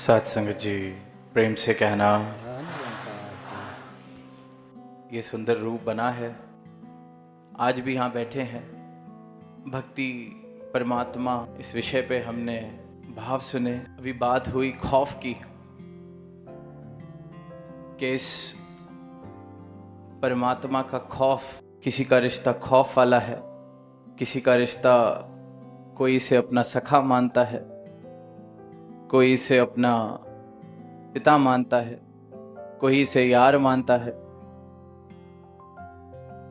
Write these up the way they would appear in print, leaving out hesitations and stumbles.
साथ संगत जी, प्रेम से कहना ये सुंदर रूप बना है। आज भी यहाँ बैठे हैं, भक्ति परमात्मा इस विषय पे हमने भाव सुने। अभी बात हुई खौफ की कि इस परमात्मा का खौफ, किसी का रिश्ता खौफ वाला है, किसी का रिश्ता कोई इसे अपना सखा मानता है, कोई इसे अपना पिता मानता है, कोई इसे यार मानता है।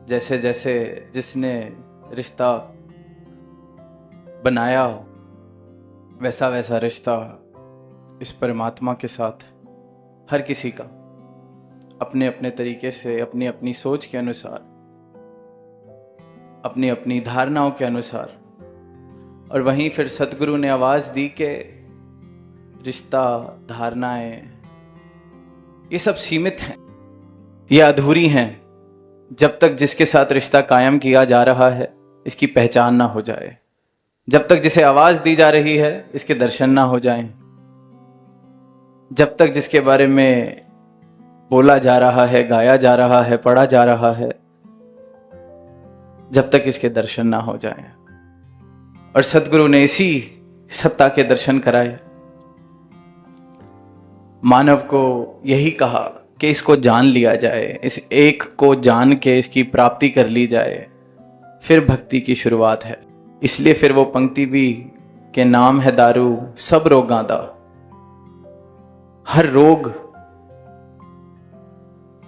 जैसे जैसे जिसने रिश्ता बनाया वैसा वैसा रिश्ता इस परमात्मा के साथ हर किसी का अपने अपने तरीके से, अपनी अपनी सोच के अनुसार, अपनी अपनी धारणाओं के अनुसार। और वहीं फिर सतगुरु ने आवाज दी कि रिश्ता, धारणाएं ये सब सीमित हैं, ये अधूरी हैं जब तक जिसके साथ रिश्ता कायम किया जा रहा है इसकी पहचान ना हो जाए, जब तक जिसे आवाज दी जा रही है इसके दर्शन ना हो जाएं, जब तक जिसके बारे में बोला जा रहा है, गाया जा रहा है, पढ़ा जा रहा है, जब तक इसके दर्शन ना हो जाएं। और सतगुरु ने इसी सत्ता के दर्शन कराए। मानव को यही कहा कि इसको जान लिया जाए, इस एक को जान के इसकी प्राप्ति कर ली जाए, फिर भक्ति की शुरुआत है। इसलिए फिर वो पंक्ति भी के नाम है दारू सब रोगां दा। हर रोग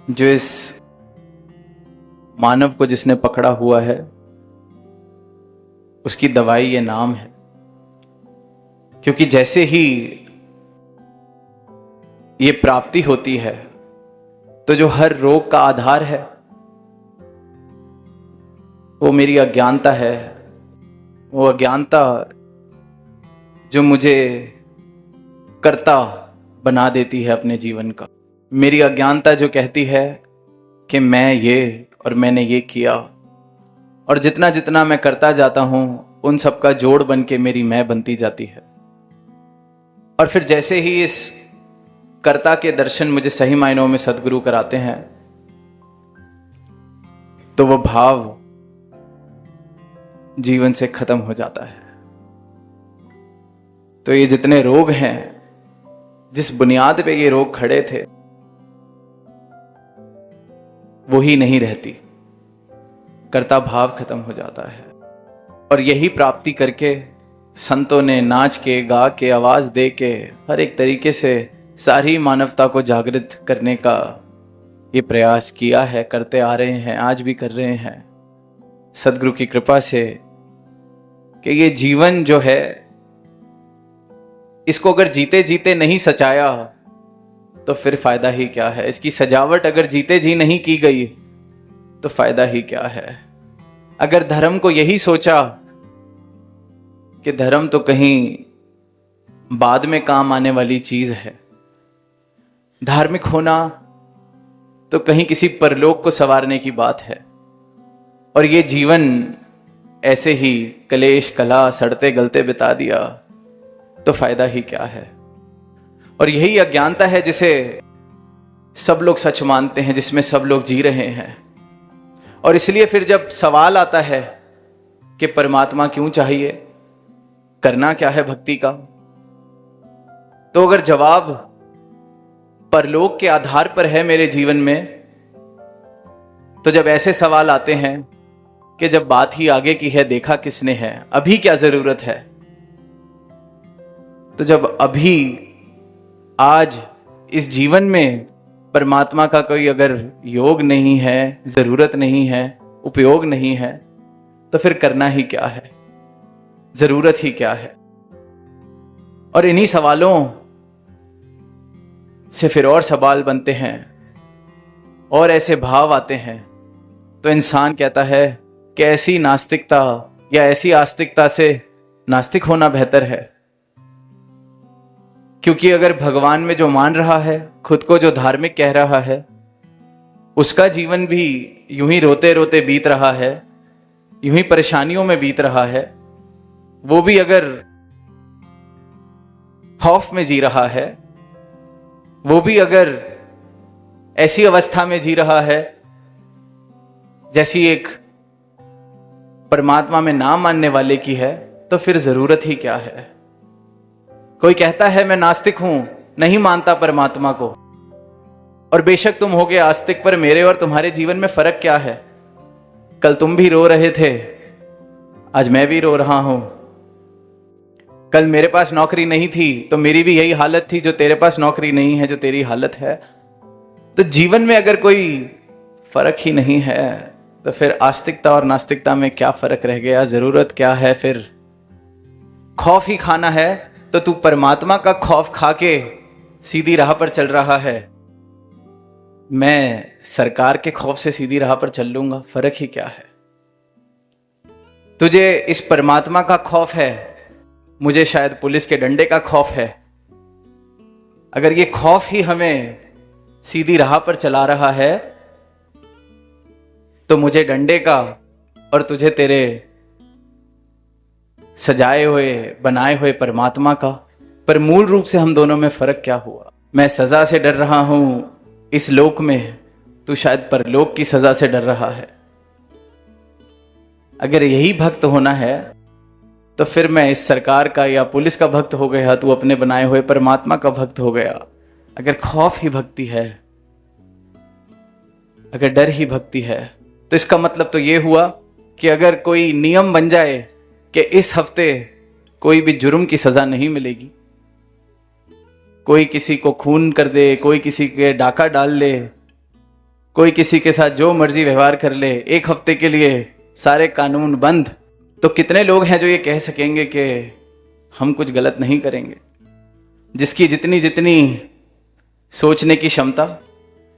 जो इस मानव को जिसने पकड़ा हुआ है उसकी दवाई ये नाम है। क्योंकि जैसे ही ये प्राप्ति होती है तो जो हर रोग का आधार है वो मेरी अज्ञानता है। वो अज्ञानता जो मुझे कर्ता बना देती है अपने जीवन का। मेरी अज्ञानता जो कहती है कि मैं ये और मैंने ये किया, और जितना जितना मैं करता जाता हूं उन सब का जोड़ बन के मेरी मैं बनती जाती है। और फिर जैसे ही इस कर्ता के दर्शन मुझे सही मायनों में सद्गुरु कराते हैं तो वह भाव जीवन से खत्म हो जाता है। तो ये जितने रोग हैं, जिस बुनियाद पे ये रोग खड़े थे वो ही नहीं रहती, कर्ता भाव खत्म हो जाता है। और यही प्राप्ति करके संतों ने नाच के, गा के, आवाज दे के, हर एक तरीके से सारी मानवता को जागृत करने का ये प्रयास किया है, करते आ रहे हैं, आज भी कर रहे हैं सदगुरु की कृपा से। कि ये जीवन जो है इसको अगर जीते जीते नहीं सजाया तो फिर फायदा ही क्या है। इसकी सजावट अगर जीते जी नहीं की गई तो फायदा ही क्या है। अगर धर्म को यही सोचा कि धर्म तो कहीं बाद में काम आने वाली चीज है, धार्मिक होना तो कहीं किसी परलोक को संवारने की बात है, और ये जीवन ऐसे ही कलेश कला सड़ते गलते बिता दिया तो फायदा ही क्या है। और यही अज्ञानता है जिसे सब लोग सच मानते हैं, जिसमें सब लोग जी रहे हैं। और इसलिए फिर जब सवाल आता है कि परमात्मा क्यों चाहिए, करना क्या है भक्ति का, तो अगर जवाब परलोक के आधार पर है मेरे जीवन में, तो जब ऐसे सवाल आते हैं कि जब बात ही आगे की है देखा किसने है, अभी क्या जरूरत है, तो जब अभी आज इस जीवन में परमात्मा का कोई अगर योग नहीं है, जरूरत नहीं है, उपयोग नहीं है, तो फिर करना ही क्या है, जरूरत ही क्या है। और इन्हीं सवालों से फिर और सवाल बनते हैं और ऐसे भाव आते हैं, तो इंसान कहता है कि ऐसी नास्तिकता या ऐसी आस्तिकता से नास्तिक होना बेहतर है। क्योंकि अगर भगवान में जो मान रहा है, खुद को जो धार्मिक कह रहा है, उसका जीवन भी यूं ही रोते रोते बीत रहा है, यूं ही परेशानियों में बीत रहा है, वो भी अगर खौफ में जी रहा है वो भी अगर ऐसी अवस्था में जी रहा है जैसी एक परमात्मा में ना मानने वाले की है, तो फिर जरूरत ही क्या है। कोई कहता है मैं नास्तिक हूं, नहीं मानता परमात्मा को, और बेशक तुम होगे आस्तिक, पर मेरे और तुम्हारे जीवन में फर्क क्या है। कल तुम भी रो रहे थे, आज मैं भी रो रहा हूं। कल मेरे पास नौकरी नहीं थी तो मेरी भी यही हालत थी जो तेरे पास नौकरी नहीं है, जो तेरी हालत है। तो जीवन में अगर कोई फर्क ही नहीं है तो फिर आस्तिकता और नास्तिकता में क्या फर्क रह गया, जरूरत क्या है। फिर खौफ ही खाना है तो तू परमात्मा का खौफ खा के सीधी राह पर चल रहा है, मैं सरकार के खौफ से सीधी राह पर चल लूंगा, फर्क ही क्या है। तुझे इस परमात्मा का खौफ है, मुझे शायद पुलिस के डंडे का खौफ है। अगर ये खौफ ही हमें सीधी राह पर चला रहा है तो मुझे डंडे का और तुझे तेरे सजाए हुए बनाए हुए परमात्मा का। पर मूल रूप से हम दोनों में फर्क क्या हुआ। मैं सजा से डर रहा हूं इस लोक में, तू शायद परलोक की सजा से डर रहा है। अगर यही भक्त होना है तो फिर मैं इस सरकार का या पुलिस का भक्त हो गया, तू अपने बनाए हुए परमात्मा का भक्त हो गया। अगर खौफ ही भक्ति है, अगर डर ही भक्ति है, तो इसका मतलब तो ये हुआ कि अगर कोई नियम बन जाए कि इस हफ्ते कोई भी जुर्म की सजा नहीं मिलेगी, कोई किसी को खून कर दे, कोई किसी के डाका डाल ले, कोई किसी के साथ जो मर्जी व्यवहार कर ले, एक हफ्ते के लिए सारे कानून बंद, तो कितने लोग हैं जो ये कह सकेंगे कि हम कुछ गलत नहीं करेंगे। जिसकी जितनी जितनी सोचने की क्षमता,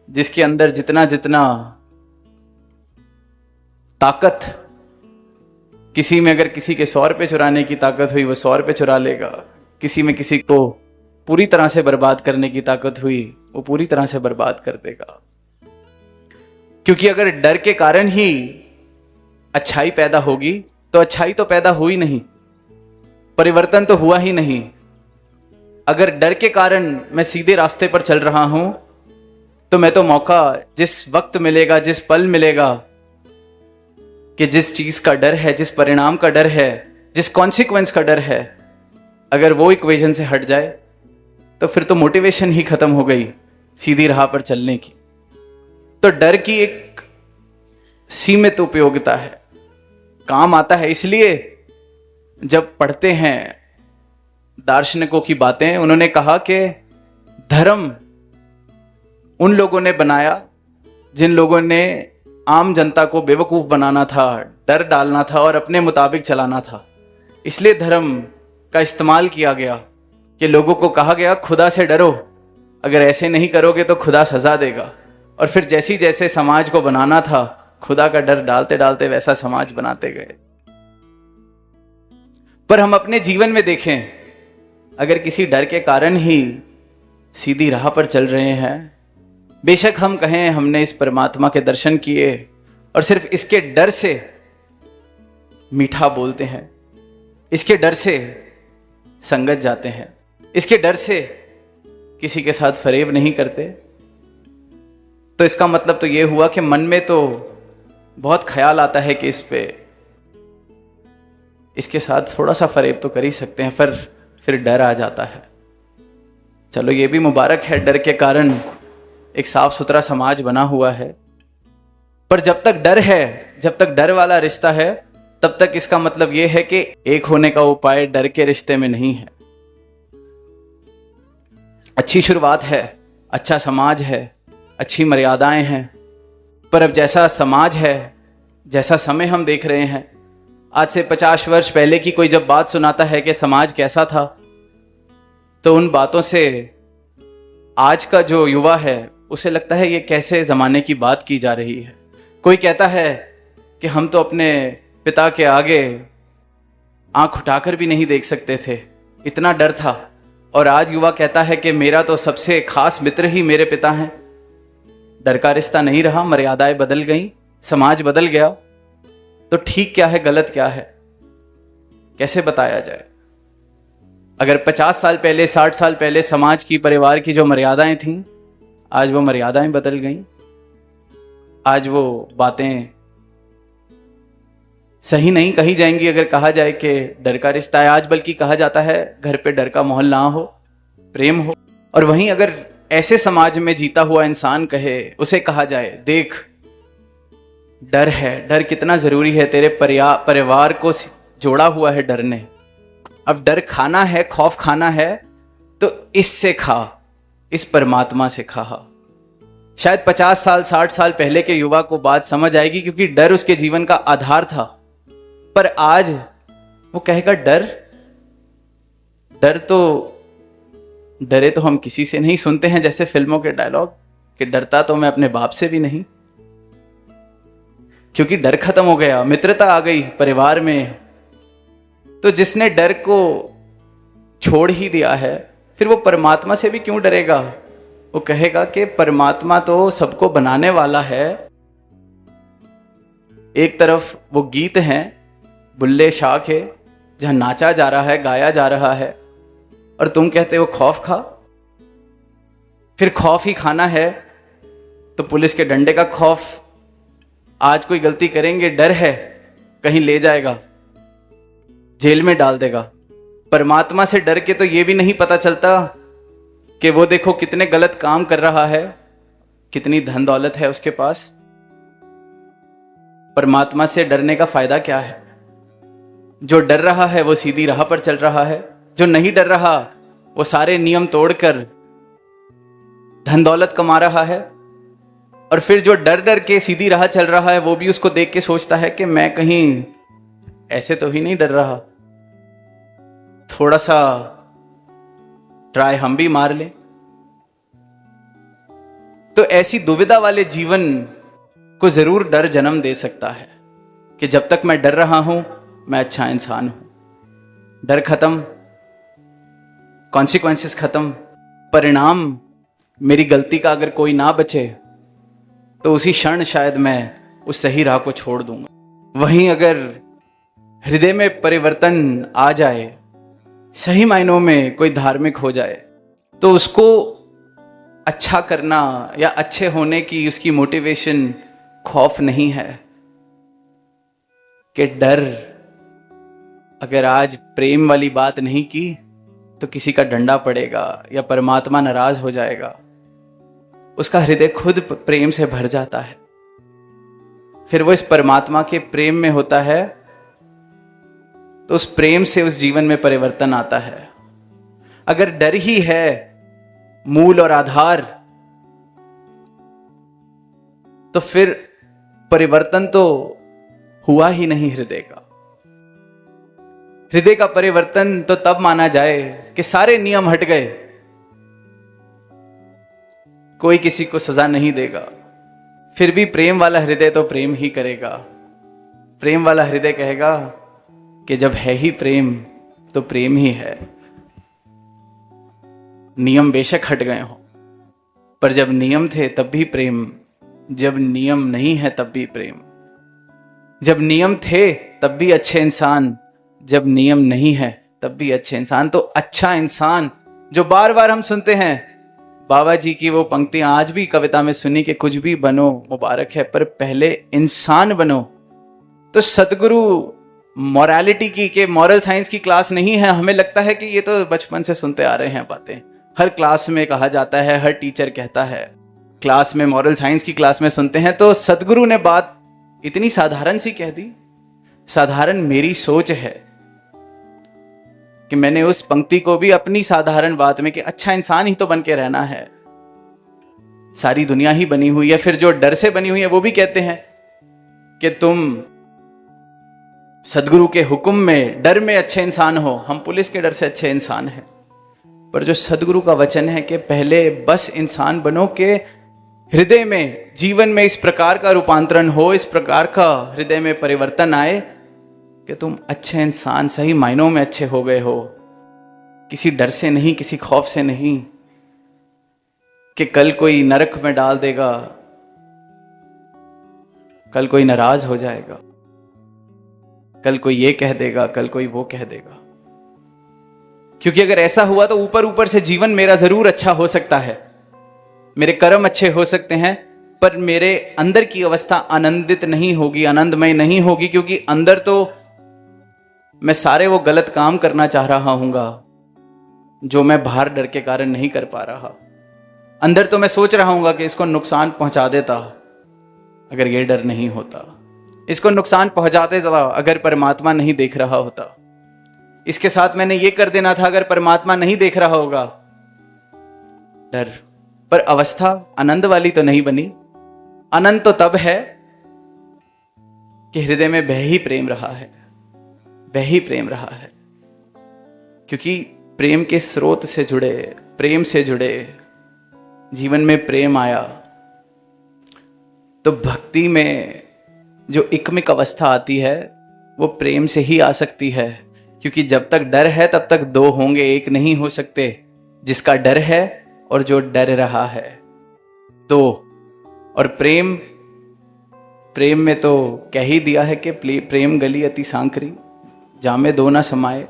जिसके अंदर जितना जितना ताकत, किसी में अगर किसी के 100 रुपये चुराने की ताकत हुई वो 100 रुपये चुरा लेगा, किसी में किसी को पूरी तरह से बर्बाद करने की ताकत हुई वो पूरी तरह से बर्बाद कर देगा। क्योंकि अगर डर के कारण ही अच्छाई पैदा होगी तो अच्छाई तो पैदा हुई नहीं, परिवर्तन तो हुआ ही नहीं। अगर डर के कारण मैं सीधे रास्ते पर चल रहा हूं तो मैं तो मौका जिस वक्त मिलेगा, जिस पल मिलेगा कि जिस चीज का डर है, जिस परिणाम का डर है, जिस कॉन्सिक्वेंस का डर है, अगर वो इक्वेशन से हट जाए तो फिर तो मोटिवेशन ही खत्म हो गई सीधी राह पर चलने की। तो डर की एक सीमित उपयोगिता है, काम आता है। इसलिए जब पढ़ते हैं दार्शनिकों की बातें, उन्होंने कहा कि धर्म उन लोगों ने बनाया जिन लोगों ने आम जनता को बेवकूफ बनाना था, डर डालना था और अपने मुताबिक चलाना था। इसलिए धर्म का इस्तेमाल किया गया कि लोगों को कहा गया खुदा से डरो, अगर ऐसे नहीं करोगे तो खुदा सजा देगा। और फिर जैसी जैसे समाज को बनाना था, खुदा का डर डालते डालते वैसा समाज बनाते गए। पर हम अपने जीवन में देखें, अगर किसी डर के कारण ही सीधी राह पर चल रहे हैं, बेशक हम कहें हमने इस परमात्मा के दर्शन किए और सिर्फ इसके डर से मीठा बोलते हैं, इसके डर से संगत जाते हैं, इसके डर से किसी के साथ फरेब नहीं करते, तो इसका मतलब तो ये हुआ कि मन में तो बहुत ख्याल आता है कि इसके साथ थोड़ा सा फरेब तो कर ही सकते हैं, पर फिर डर आ जाता है। चलो ये भी मुबारक है, डर के कारण एक साफ सुथरा समाज बना हुआ है। पर जब तक डर है, जब तक डर वाला रिश्ता है, तब तक इसका मतलब यह है कि एक होने का उपाय डर के रिश्ते में नहीं है। अच्छी शुरुआत है, अच्छा समाज है, अच्छी मर्यादाएं हैं, पर अब जैसा समाज है, जैसा समय हम देख रहे हैं, आज से 50 वर्ष पहले की कोई जब बात सुनाता है कि समाज कैसा था, तो उन बातों से आज का जो युवा है उसे लगता है ये कैसे ज़माने की बात की जा रही है। कोई कहता है कि हम तो अपने पिता के आगे आंख उठाकर भी नहीं देख सकते थे, इतना डर था। और आज युवा कहता है कि मेरा तो सबसे खास मित्र ही मेरे पिता हैं। डर का रिश्ता नहीं रहा, मर्यादाएं बदल गई, समाज बदल गया। तो ठीक क्या है, गलत क्या है, कैसे बताया जाए। अगर 50 साल पहले, 60 साल पहले समाज की, परिवार की जो मर्यादाएं थीं, आज वो मर्यादाएं बदल गईं। आज वो बातें सही नहीं कही जाएंगी अगर कहा जाए कि डर का रिश्ता है। आज बल्कि कहा जाता है घर पे डर का माहौल ना हो, प्रेम हो। और वहीं अगर ऐसे समाज में जीता हुआ इंसान कहे, उसे कहा जाए देख डर है, डर कितना जरूरी है, तेरे परिवार को जोड़ा हुआ है डर ने। अब डर खाना है, खौफ खाना है तो इससे खा, इस परमात्मा से खा। शायद 50 साल 60 साल पहले के युवा को बात समझ आएगी क्योंकि डर उसके जीवन का आधार था। पर आज वो कहेगा डर, डर तो डरे तो हम किसी से नहीं, सुनते हैं जैसे फिल्मों के डायलॉग कि डरता तो मैं अपने बाप से भी नहीं, क्योंकि डर खत्म हो गया, मित्रता आ गई परिवार में। तो जिसने डर को छोड़ ही दिया है, फिर वो परमात्मा से भी क्यों डरेगा? वो कहेगा कि परमात्मा तो सबको बनाने वाला है। एक तरफ वो गीत हैं, बुल्ले शाह के, जहां नाचा जा रहा है, गाया जा रहा है, और तुम कहते हो खौफ खा। फिर खौफ ही खाना है तो पुलिस के डंडे का खौफ। आज कोई गलती करेंगे, डर है कहीं ले जाएगा, जेल में डाल देगा। परमात्मा से डर के तो ये भी नहीं पता चलता कि वो देखो कितने गलत काम कर रहा है, कितनी धन दौलत है उसके पास। परमात्मा से डरने का फायदा क्या है? जो डर रहा है वो सीधी राह पर चल रहा है, जो नहीं डर रहा वो सारे नियम तोड़कर धन दौलत कमा रहा है। और फिर जो डर डर के सीधी राह चल रहा है वो भी उसको देख के सोचता है कि मैं कहीं ऐसे तो ही नहीं डर रहा, थोड़ा सा ट्राई हम भी मार लें। तो ऐसी दुविधा वाले जीवन को जरूर डर जन्म दे सकता है कि जब तक मैं डर रहा हूं मैं अच्छा इंसान हूं। डर खत्म, कॉन्सिक्वेंसेस खत्म, परिणाम मेरी गलती का अगर कोई ना बचे तो उसी क्षण शायद मैं उस सही राह को छोड़ दूंगा। वहीं अगर हृदय में परिवर्तन आ जाए, सही मायनों में कोई धार्मिक हो जाए, तो उसको अच्छा करना या अच्छे होने की उसकी मोटिवेशन खौफ नहीं है कि डर। अगर आज प्रेम वाली बात नहीं की तो किसी का डंडा पड़ेगा या परमात्मा नाराज हो जाएगा। उसका हृदय खुद प्रेम से भर जाता है, फिर वो इस परमात्मा के प्रेम में होता है, तो उस प्रेम से उस जीवन में परिवर्तन आता है। अगर डर ही है मूल और आधार, तो फिर परिवर्तन तो हुआ ही नहीं हृदय का। हृदय का परिवर्तन तो तब माना जाए कि सारे नियम हट गए, कोई किसी को सजा नहीं देगा, फिर भी प्रेम वाला हृदय तो प्रेम ही करेगा। प्रेम वाला हृदय कहेगा कि जब है ही प्रेम तो प्रेम ही है। नियम बेशक हट गए हो, पर जब नियम थे तब भी प्रेम, जब नियम नहीं है तब भी प्रेम। जब नियम थे तब भी अच्छे इंसान, जब नियम नहीं है तब भी अच्छे इंसान। तो अच्छा इंसान जो बार बार हम सुनते हैं, बाबा जी की वो पंक्तियां आज भी कविता में सुनी कि कुछ भी बनो मुबारक है पर पहले इंसान बनो। तो सतगुरु मॉरलिटी की के मॉरल साइंस की क्लास नहीं है। हमें लगता है कि ये तो बचपन से सुनते आ रहे हैं बातें, हर क्लास में कहा जाता है, हर टीचर कहता है, क्लास में मॉरल साइंस की क्लास में सुनते हैं। तो सतगुरु ने बात इतनी साधारण सी कह दी। साधारण मेरी सोच है कि मैंने उस पंक्ति को भी अपनी साधारण बात में कि अच्छा इंसान ही तो बन के रहना है, सारी दुनिया ही बनी हुई है। फिर जो डर से बनी हुई है वो भी कहते हैं कि तुम सदगुरु के हुक्म में डर में अच्छे इंसान हो, हम पुलिस के डर से अच्छे इंसान हैं। पर जो सदगुरु का वचन है कि पहले बस इंसान बनो के हृदय में, जीवन में इस प्रकार का रूपांतरण हो, इस प्रकार का हृदय में परिवर्तन आए कि तुम अच्छे इंसान, सही मायनों में अच्छे हो गए हो। किसी डर से नहीं, किसी खौफ से नहीं कि कल कोई नरक में डाल देगा, कल कोई नाराज हो जाएगा, कल कोई ये कह देगा, कल कोई वो कह देगा। क्योंकि अगर ऐसा हुआ तो ऊपर ऊपर से जीवन मेरा जरूर अच्छा हो सकता है, मेरे कर्म अच्छे हो सकते हैं, पर मेरे अंदर की अवस्था आनंदित नहीं होगी, आनंदमय नहीं होगी, क्योंकि अंदर तो मैं सारे वो गलत काम करना चाह रहा हूंगा जो मैं बाहर डर के कारण नहीं कर पा रहा। अंदर तो मैं सोच रहा हूंगा कि इसको नुकसान पहुंचा देता अगर ये डर नहीं होता, इसको नुकसान पहुंचा देता अगर परमात्मा नहीं देख रहा होता, इसके साथ मैंने ये कर देना था अगर परमात्मा नहीं देख रहा होगा। डर, पर अवस्था आनंद वाली तो नहीं बनी। आनंद तो तब है कि हृदय में वह ही प्रेम रहा है, वह ही प्रेम रहा है, क्योंकि प्रेम के स्रोत से जुड़े, प्रेम से जुड़े, जीवन में प्रेम आया तो भक्ति में जो इकमिक अवस्था आती है वो प्रेम से ही आ सकती है। क्योंकि जब तक डर है तब तक दो होंगे, एक नहीं हो सकते। जिसका डर है और जो डर रहा है, दो। और प्रेम, प्रेम में तो कह ही दिया है कि प्रेम गली अति सांकरी, जामे दो ना समाये।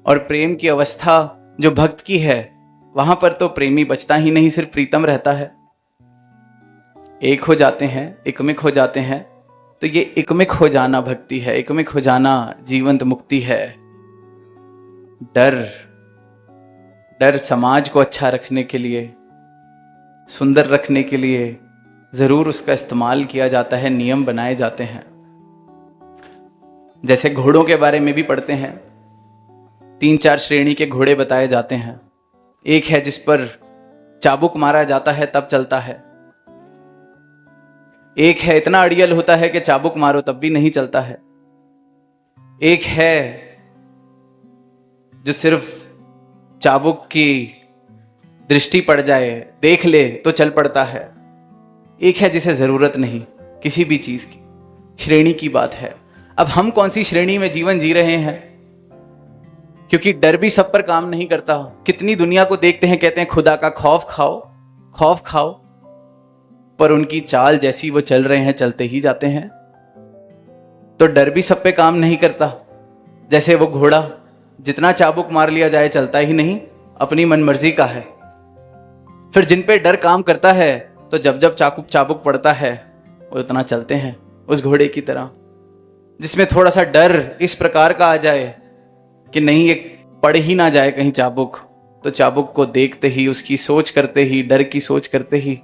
और प्रेम की अवस्था जो भक्त की है, वहां पर तो प्रेमी बचता ही नहीं, सिर्फ प्रीतम रहता है। एक हो जाते हैं, इकमिक हो जाते हैं, तो ये इकमिक हो जाना भक्ति है, इकमिक हो जाना जीवंत मुक्ति है। डर, डर समाज को अच्छा रखने के लिए, सुंदर रखने के लिए जरूर उसका इस्तेमाल किया जाता है, नियम बनाए जाते हैं। जैसे घोड़ों के बारे में भी पढ़ते हैं, 3-4 श्रेणी के घोड़े बताए जाते हैं। एक है जिस पर चाबुक मारा जाता है तब चलता है, एक है इतना अड़ियल होता है कि चाबुक मारो तब भी नहीं चलता है, एक है जो सिर्फ चाबुक की दृष्टि पड़ जाए, देख ले तो चल पड़ता है, एक है जिसे जरूरत नहीं किसी भी चीज की। श्रेणी की बात है। अब हम कौन सी श्रेणी में जीवन जी रहे हैं? क्योंकि डर भी सब पर काम नहीं करता। कितनी दुनिया को देखते हैं, कहते हैं खुदा का खौफ खाओ, खौफ खाओ, पर उनकी चाल जैसी वो चल रहे हैं चलते ही जाते हैं। तो डर भी सब पे काम नहीं करता। जैसे वो घोड़ा, जितना चाबुक मार लिया जाए चलता ही नहीं, अपनी मनमर्जी का है। फिर जिन पे डर काम करता है तो जब जब चाबुक पड़ता है वो उतना चलते हैं उस घोड़े की तरह। जिसमें थोड़ा सा डर इस प्रकार का आ जाए कि नहीं ये पड़ ही ना जाए कहीं चाबुक, तो चाबुक को देखते ही, उसकी सोच करते ही, डर की सोच करते ही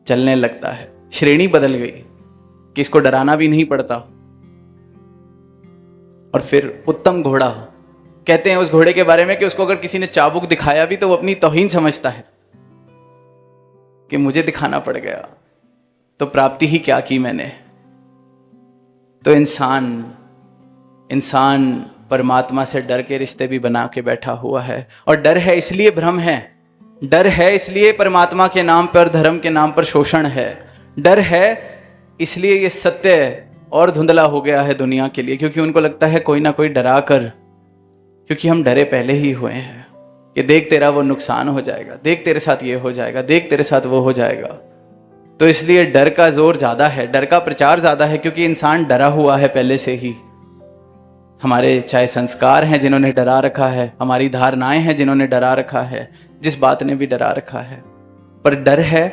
चलने लगता है। श्रेणी बदल गई कि इसको डराना भी नहीं पड़ता। और फिर उत्तम घोड़ा, कहते हैं उस घोड़े के बारे में कि उसको अगर किसी ने चाबुक दिखाया भी तो वो अपनी तौहीन समझता है कि मुझे दिखाना पड़ गया तो प्राप्ति ही क्या की मैंने। तो इंसान परमात्मा से डर के रिश्ते भी बना के बैठा हुआ है। और डर है इसलिए भ्रम है, डर है इसलिए परमात्मा के नाम पर, धर्म के नाम पर शोषण है, डर है इसलिए ये सत्य और धुंधला हो गया है दुनिया के लिए। क्योंकि उनको लगता है कोई ना कोई डरा कर, क्योंकि हम डरे पहले ही हुए हैं कि देख तेरा वो नुकसान हो जाएगा, देख तेरे साथ ये हो जाएगा, देख तेरे साथ वो हो जाएगा। तो इसलिए डर का जोर ज्यादा है, डर का प्रचार ज्यादा है, क्योंकि इंसान डरा हुआ है पहले से ही। हमारे चाहे संस्कार हैं जिन्होंने डरा रखा है, हमारी धारणाएं हैं जिन्होंने डरा रखा है, जिस बात ने भी डरा रखा है। पर डर है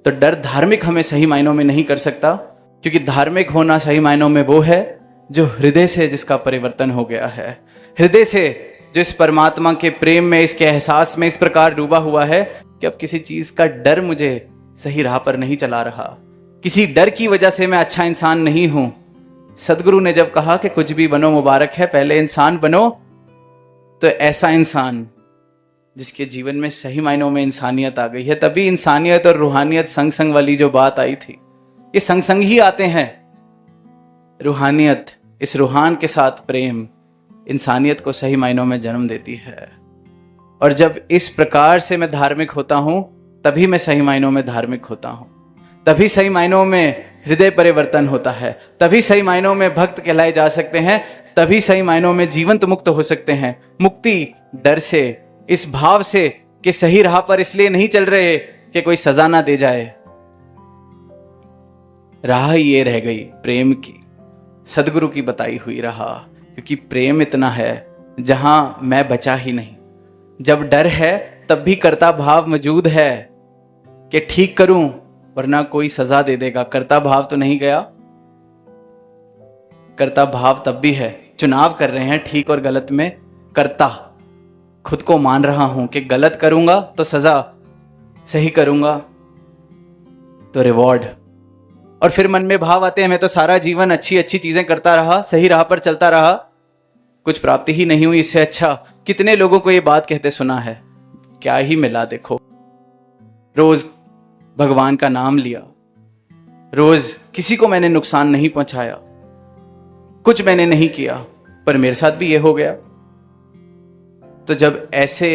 तो डर धार्मिक हमें सही मायनों में नहीं कर सकता, क्योंकि धार्मिक होना सही मायनों में वो है जो हृदय से जिसका परिवर्तन हो गया है, हृदय से जो इस परमात्मा के प्रेम में, इसके एहसास में इस प्रकार डूबा हुआ है कि अब किसी चीज का डर मुझे सही राह पर नहीं चला रहा, किसी डर की वजह से मैं अच्छा इंसान नहीं हूं। सदगुरु ने जब कहा कि कुछ भी बनो मुबारक है, पहले इंसान बनो, तो ऐसा इंसान जिसके जीवन में सही मायनों में इंसानियत आ गई है। तभी इंसानियत और रूहानियत संग संग वाली जो बात आई थी, ये संग संग ही आते हैं। रूहानियत, इस रूहान के साथ प्रेम इंसानियत को सही मायनों में जन्म देती है। और जब इस प्रकार से मैं धार्मिक होता हूं, तभी मैं सही मायनों में धार्मिक होता हूं, तभी सही मायनों में हृदय परिवर्तन होता है, तभी सही मायनों में भक्त कहलाए जा सकते हैं, तभी सही मायनों में जीवंत मुक्त हो सकते हैं। मुक्ति डर से, इस भाव से कि सही राह पर इसलिए नहीं चल रहे कि कोई सजा ना दे जाए। राह ये रह गई प्रेम की, सदगुरु की बताई हुई राह, क्योंकि प्रेम इतना है जहां मैं बचा ही नहीं। जब डर है तब भी कर्ता भाव मौजूद है कि ठीक करूं वरना कोई सजा दे देगा। कर्ता भाव तो नहीं गया, कर्ता भाव तब भी है। चुनाव कर रहे हैं ठीक और गलत में, कर्ता खुद को मान रहा हूं कि गलत करूंगा तो सजा, सही करूंगा तो रिवॉर्ड। और फिर मन में भाव आते हैं मैं तो सारा जीवन अच्छी अच्छी चीजें करता रहा, सही राह पर चलता रहा, कुछ प्राप्ति ही नहीं हुई, इससे अच्छा। कितने लोगों को ये बात कहते सुना है, क्या ही मिला देखो। रोज भगवान का नाम लिया, रोज किसी को मैंने नुकसान नहीं पहुंचाया, कुछ मैंने नहीं किया, पर मेरे साथ भी ये हो गया। तो जब ऐसे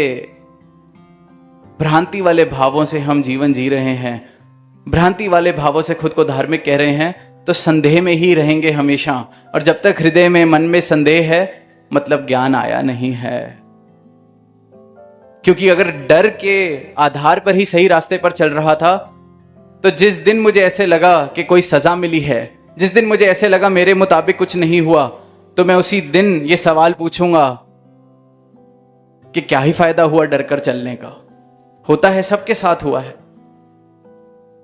भ्रांति वाले भावों से हम जीवन जी रहे हैं, भ्रांति वाले भावों से खुद को धार्मिक कह रहे हैं, तो संदेह में ही रहेंगे हमेशा। और जब तक हृदय में, मन में संदेह है, मतलब ज्ञान आया नहीं है। क्योंकि अगर डर के आधार पर ही सही रास्ते पर चल रहा था, तो जिस दिन मुझे ऐसे लगा कि कोई सजा मिली है, जिस दिन मुझे ऐसे लगा मेरे मुताबिक कुछ नहीं हुआ, तो मैं उसी दिन ये सवाल पूछूंगा कि क्या ही फायदा हुआ डर कर चलने का। होता है, सबके साथ हुआ है।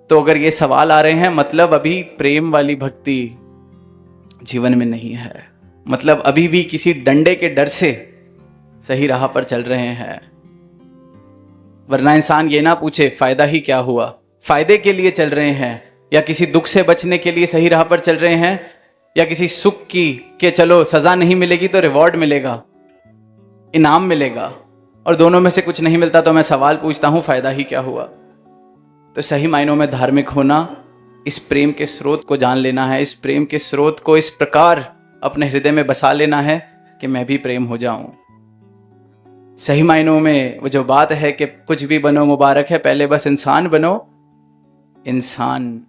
तो अगर ये सवाल आ रहे हैं, मतलब अभी प्रेम वाली भक्ति जीवन में नहीं है, मतलब अभी भी किसी डंडे के डर से सही राह पर चल रहे हैं। वरना इंसान ये ना पूछे फायदा ही क्या हुआ। फायदे के लिए चल रहे हैं, या किसी दुख से बचने के लिए सही राह पर चल रहे हैं, या किसी सुख की कि चलो सजा नहीं मिलेगी तो रिवॉर्ड मिलेगा, इनाम मिलेगा, और दोनों में से कुछ नहीं मिलता, तो मैं सवाल पूछता हूं फायदा ही क्या हुआ। तो सही मायनों में धार्मिक होना, इस प्रेम के स्रोत को जान लेना है, इस प्रेम के स्रोत को इस प्रकार अपने हृदय में बसा लेना है कि मैं भी प्रेम हो जाऊं। सही मायनों में वो जो बात है कि कुछ भी बनो मुबारक है, पहले बस इंसान बनो। इंसान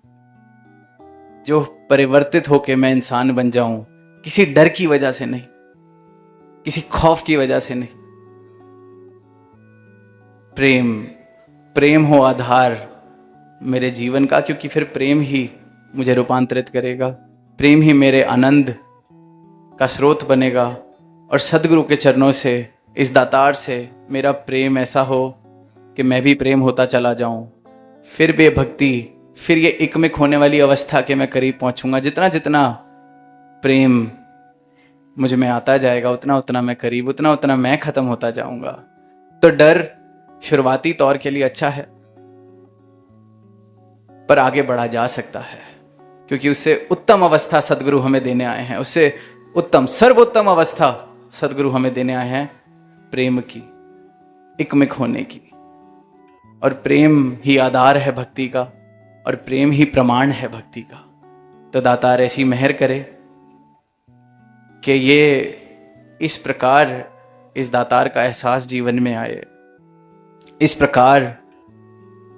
जो परिवर्तित होके मैं इंसान बन जाऊं, किसी डर की वजह से नहीं, किसी खौफ की वजह से नहीं। प्रेम हो आधार मेरे जीवन का, क्योंकि फिर प्रेम ही मुझे रूपांतरित करेगा, प्रेम ही मेरे आनंद का स्रोत बनेगा। और सदगुरु के चरणों से, इस दातार से मेरा प्रेम ऐसा हो कि मैं भी प्रेम होता चला जाऊं। फिर भी भक्ति, फिर ये एकमिक होने वाली अवस्था के मैं करीब पहुंचूंगा। जितना जितना प्रेम मुझ में आता जाएगा, उतना उतना मैं करीब, उतना उतना मैं खत्म होता जाऊंगा। तो डर शुरुआती तौर के लिए अच्छा है, पर आगे बढ़ा जा सकता है, क्योंकि उससे उत्तम अवस्था सदगुरु हमें देने आए हैं। उससे उत्तम, सर्वोत्तम अवस्था सदगुरु हमें देने आए हैं प्रेम की, एकमिक होने की। और प्रेम ही आधार है भक्ति का, और प्रेम ही प्रमाण है भक्ति का। तो दातार ऐसी मेहर करे कि ये इस प्रकार इस दातार का एहसास जीवन में आए, इस प्रकार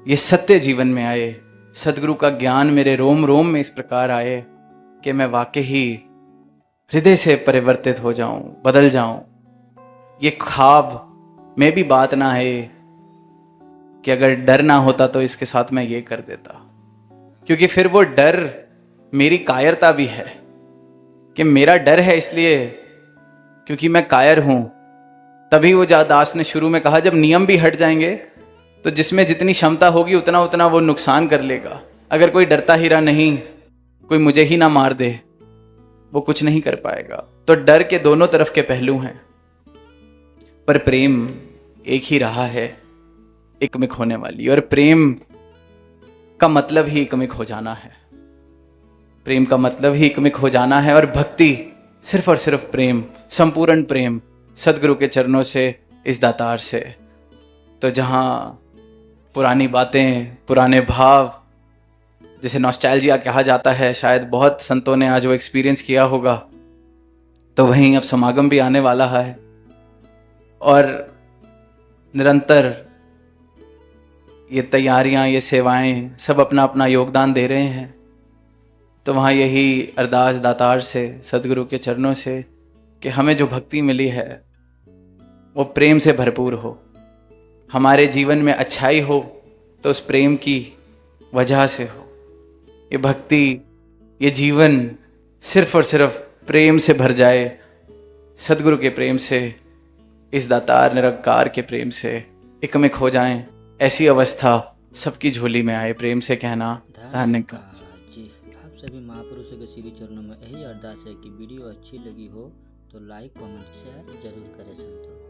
ये सत्य जीवन में आए, सदगुरु का ज्ञान मेरे रोम रोम में इस प्रकार आए कि मैं वाकई ही हृदय से परिवर्तित हो जाऊं, बदल जाऊं। ये ख्वाब में भी बात ना है कि अगर डर ना होता तो इसके साथ मैं ये कर देता, क्योंकि फिर वो डर मेरी कायरता भी है कि मेरा डर है इसलिए क्योंकि मैं कायर हूं। तभी वो दास ने शुरू में कहा, जब नियम भी हट जाएंगे तो जिसमें जितनी क्षमता होगी उतना उतना वो नुकसान कर लेगा। अगर कोई डरता ही रहा, नहीं कोई मुझे ही ना मार दे, वो कुछ नहीं कर पाएगा। तो डर के दोनों तरफ के पहलू हैं, पर प्रेम एक ही राह है एकमिक होने वाली। और प्रेम का मतलब ही एकमिक हो जाना है, प्रेम का मतलब ही एकमिक हो जाना है। और भक्ति सिर्फ और सिर्फ प्रेम, संपूर्ण प्रेम सदगुरु के चरणों से, इस दातार से। तो जहाँ पुरानी बातें, पुराने भाव, जिसे नॉस्टैल्जिया कहा जाता है, शायद बहुत संतों ने आज वो एक्सपीरियंस किया होगा, तो वहीं अब समागम भी आने वाला है और निरंतर ये तैयारियां, ये सेवाएं सब अपना अपना योगदान दे रहे हैं। तो वहाँ यही अरदास दातार से, सदगुरु के चरणों से, कि हमें जो भक्ति मिली है वो प्रेम से भरपूर हो, हमारे जीवन में अच्छाई हो तो उस प्रेम की वजह से हो। ये भक्ति, ये जीवन सिर्फ और सिर्फ प्रेम से भर जाए, सदगुरु के प्रेम से, इस दातार निरंकार के प्रेम से एकमिक हो जाएं, ऐसी अवस्था सबकी झोली में आए। प्रेम से कहना धन्यवाद जी। आप सभी महापुरुषों के श्री चरणों में यही अरदास है कि वीडियो अच्छी लगी हो तो लाइक कमेंट शेयर जरूर करें संतो।